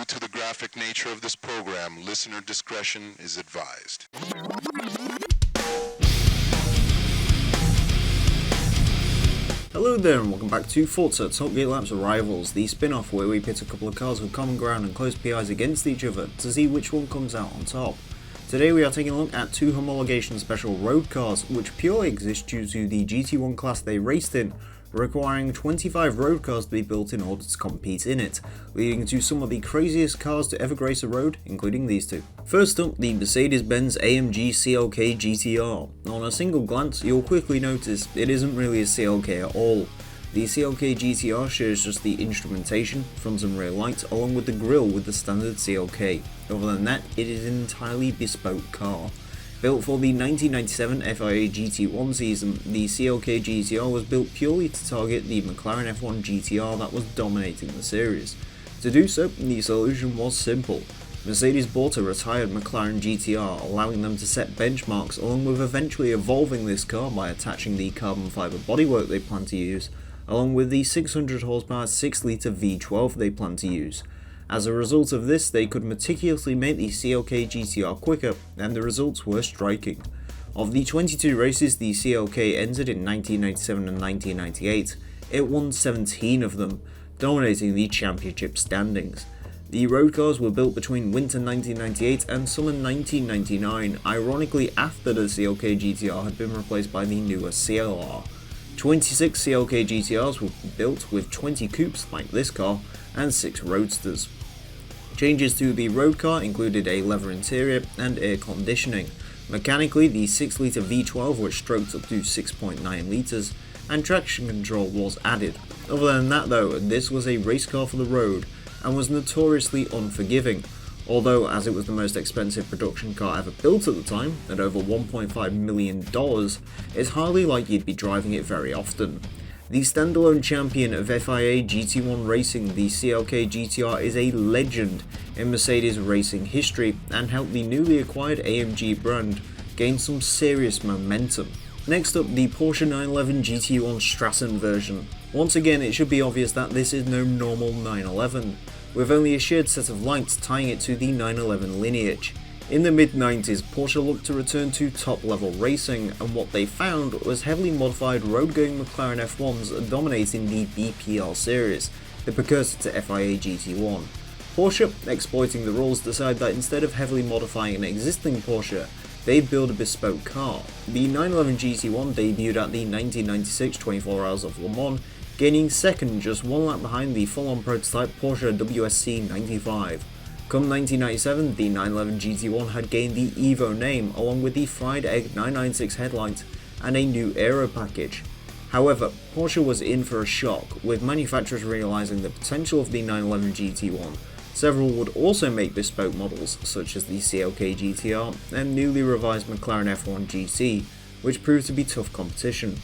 to the graphic nature of this program, listener discretion is advised. Hello there and welcome back to Forza Top Gear Laps Rivals, the spin-off where we pit a couple of cars with common ground and close PIs against each other to see which one comes out on top. Today we are taking a look at two homologation special road cars which purely exist due to the GT1 class they raced in, requiring 25 road cars to be built in order to compete in it, leading to some of the craziest cars to ever grace a road, including these two. First up, the Mercedes-Benz AMG CLK GTR. On a single glance, you'll quickly notice it isn't really a CLK at all. The CLK GTR shares just the instrumentation, front and rear lights, along with the grille with the standard CLK. Other than that, it is an entirely bespoke car. Built for the 1997 FIA GT1 season, the CLK GTR was built purely to target the McLaren F1 GTR that was dominating the series. To do so, the solution was simple. Mercedes bought a retired McLaren GTR, allowing them to set benchmarks along with eventually evolving this car by attaching the carbon fibre bodywork they plan to use, along with the 600 horsepower 6-litre V12 they plan to use. As a result of this, they could meticulously make the CLK GTR quicker, and the results were striking. Of the 22 races the CLK entered in 1997 and 1998, it won 17 of them, dominating the championship standings. The road cars were built between winter 1998 and summer 1999, ironically after the CLK GTR had been replaced by the newer CLR. 26 CLK GTRs were built with 20 coupes like this car and 6 roadsters. Changes to the road car included a leather interior and air conditioning. Mechanically, the 6-litre V12 was stroked up to 6.9 litres, and traction control was added. Other than that though, this was a race car for the road, and was notoriously unforgiving, although as it was the most expensive production car ever built at the time, at over $1.5 million, it's hardly like you'd be driving it very often. The standalone champion of FIA GT1 racing, the CLK GTR is a legend in Mercedes racing history and helped the newly acquired AMG brand gain some serious momentum. Next up, the Porsche 911 GT1 Strassenversion. Once again, it should be obvious that this is no normal 911, with only a shared set of lights tying it to the 911 lineage. In the mid-90s, Porsche looked to return to top-level racing, and what they found was heavily modified road-going McLaren F1s dominating the BPL series, the precursor to FIA GT1. Porsche, exploiting the rules, decided that instead of heavily modifying an existing Porsche, they'd build a bespoke car. The 911 GT1 debuted at the 1996 24 Hours of Le Mans, gaining second just one lap behind the full-on prototype Porsche WSC 95. Come 1997, the 911 GT1 had gained the Evo name along with the fried egg 996 headlight and a new aero package. However, Porsche was in for a shock, with manufacturers realising the potential of the 911 GT1. Several would also make bespoke models, such as the CLK GTR and newly revised McLaren F1 GT, which proved to be tough competition.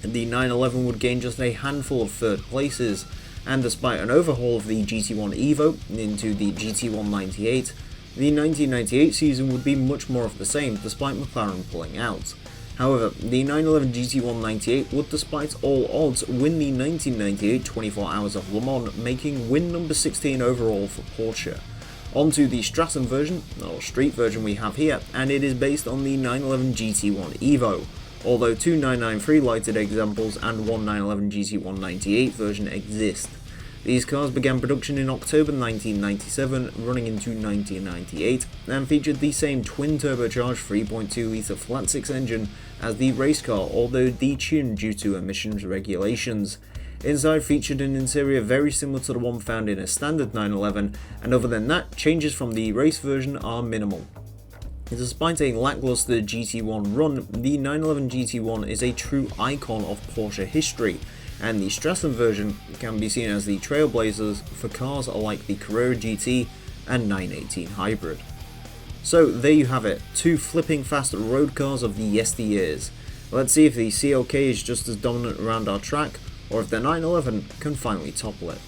The 911 would gain just a handful of third places, and despite an overhaul of the GT1 Evo into the GT1 98, the 1998 season would be much more of the same despite McLaren pulling out. However, the 911 GT1 98 would, despite all odds, win the 1998 24 Hours of Le Mans, making win number 16 overall for Porsche. Onto the Strassenversion, or street version we have here, and it is based on the 911 GT1 Evo, although two 993 lighted examples and one 911 GT1 98 version exist. These cars began production in October 1997, running into 1998, and featured the same twin-turbocharged 3.2-litre flat-six engine as the race car, although detuned due to emissions regulations. Inside featured an interior very similar to the one found in a standard 911, and other than that, changes from the race version are minimal. Despite a lackluster GT1 run, the 911 GT1 is a true icon of Porsche history, and the Strassenversion can be seen as the trailblazers for cars like the Carrera GT and 918 Hybrid. So there you have it, two flipping fast road cars of the yesteryears. Let's see if the CLK is just as dominant around our track, or if the 911 can finally topple it.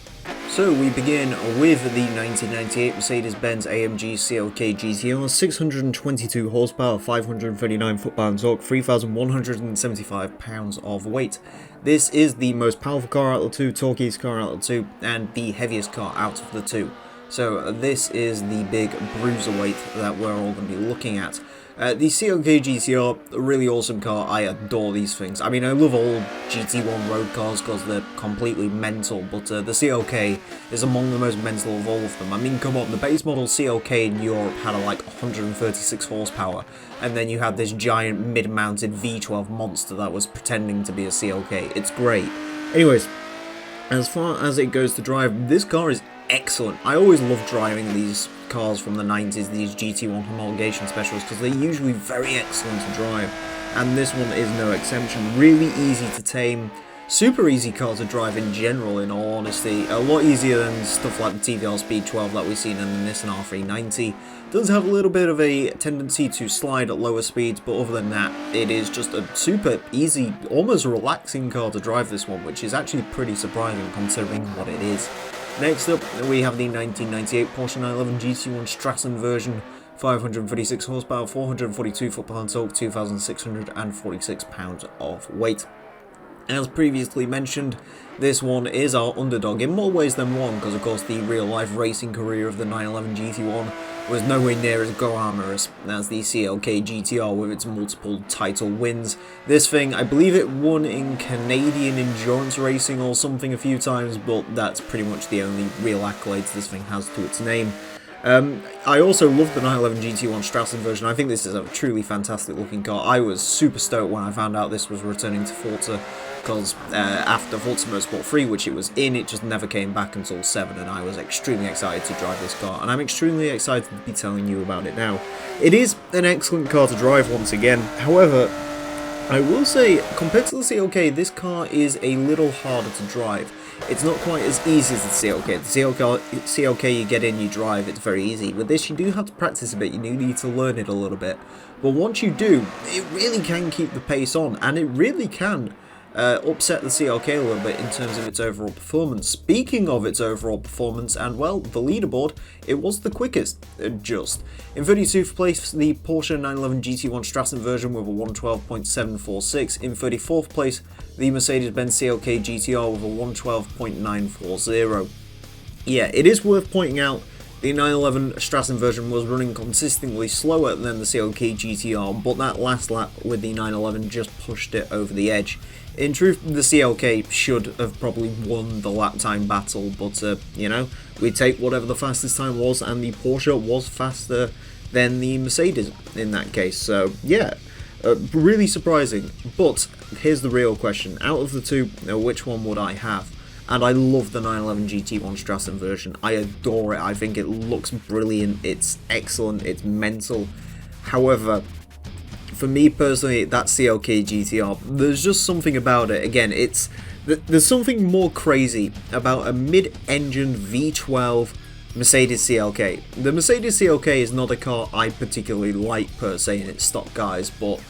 So we begin with the 1998 Mercedes-Benz AMG CLK GTR, 622 horsepower, 539 foot-pound torque, 3,175 pounds of weight. This is the most powerful car out of the two, torquiest car out of the two, and the heaviest car out of the two. So this is the big bruiserweight that we're all going to be looking at. The CLK GTR, a really awesome car. I adore these things. I mean, I love all GT1 road cars because they're completely mental, but the CLK is among the most mental of all of them. I mean, come on, the base model CLK in Europe had like 136 horsepower, and then you had this giant mid-mounted V12 monster that was pretending to be a CLK. It's great. Anyways, as far as it goes to drive, this car is excellent. I always love driving these cars from the 90s, these GT1 homologation specials, because they're usually very excellent to drive, and this one is no exception. Really easy to tame, super easy car to drive in general, in all honesty. A lot easier than stuff like the TVR Speed 12 that we've seen in the Nissan R390. Does have a little bit of a tendency to slide at lower speeds, but other than that, it is just a super easy, almost relaxing car to drive, this one, which is actually pretty surprising considering what it is. Next up, we have the 1998 Porsche 911 GT1 Strassenversion, 536 horsepower, 442 foot-pound torque, 2,646 pounds of weight. As previously mentioned, this one is our underdog in more ways than one, because of course the real-life racing career of the 911 GT1 was nowhere near as glamorous as the CLK GTR with its multiple title wins. This thing, I believe it won in Canadian endurance racing or something a few times, but that's pretty much the only real accolades this thing has to its name. I also love the 911 GT1 Strassenversion. I think this is a truly fantastic looking car. I was super stoked when I found out this was returning to Forza, because after Forza Motorsport 3, which it was in, it just never came back until 7, and I was extremely excited to drive this car, and I'm extremely excited to be telling you about it now. It is an excellent car to drive once again. However, I will say, compared to the CLK, this car is a little harder to drive. It's not quite as easy as the CLK. The CLK you get in, you drive, it's very easy. With this, you do have to practice a bit, you do need to learn it a little bit. But once you do, it really can keep the pace on, and it really can upset the CLK a little bit in terms of its overall performance. Speaking of its overall performance, and well, the leaderboard, it was the quickest, just. In 32th place, the Porsche 911 GT1 Strassenversion with a 112.746. In 34th place, the Mercedes-Benz CLK GTR with a 112.940. Yeah, it is worth pointing out the 911 Strassenversion was running consistently slower than the CLK GTR, but that last lap with the 911 just pushed it over the edge. In truth, the CLK should have probably won the lap time battle, but, you know, we take whatever the fastest time was, and the Porsche was faster than the Mercedes in that case. So, yeah, really surprising. But here's the real question. Out of the two, which one would I have? And I love the 911 GT1 Strassenversion. I adore it. I think it looks brilliant. It's excellent. It's mental. However, for me personally, that CLK GTR, there's just something about it. Again, there's something more crazy about a mid-engine V12 Mercedes CLK. The Mercedes CLK is not a car I particularly like per se in its stock guise, but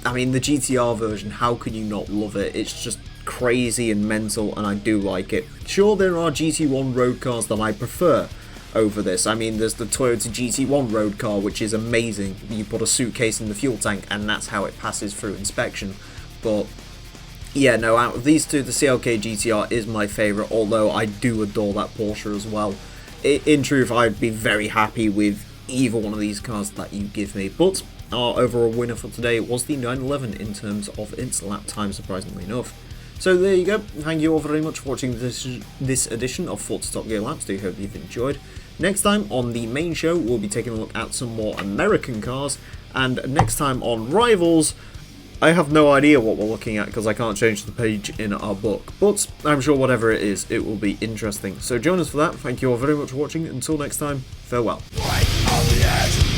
I mean the GTR version, how can you not love it? It's just crazy and mental, and I do like it. Sure, there are GT1 road cars that I prefer over this. I mean, there's the Toyota GT1 road car, which is amazing. You put a suitcase in the fuel tank and that's how it passes through inspection. But yeah, no, out of these two, the CLK GTR is my favourite, although I do adore that Porsche as well. In truth, I'd be very happy with either one of these cars that you give me, but our overall winner for today was the 911 in terms of its lap time, surprisingly enough. So there you go. Thank you all very much for watching this edition of Forza Top Gear Laps. Do hope you've enjoyed. Next time on the main show, we'll be taking a look at some more American cars, and next time on Rivals, I have no idea what we're looking at because I can't change the page in our book, but I'm sure whatever it is, it will be interesting. So join us for that. Thank you all very much for watching. Until next time, farewell. Right on the edge.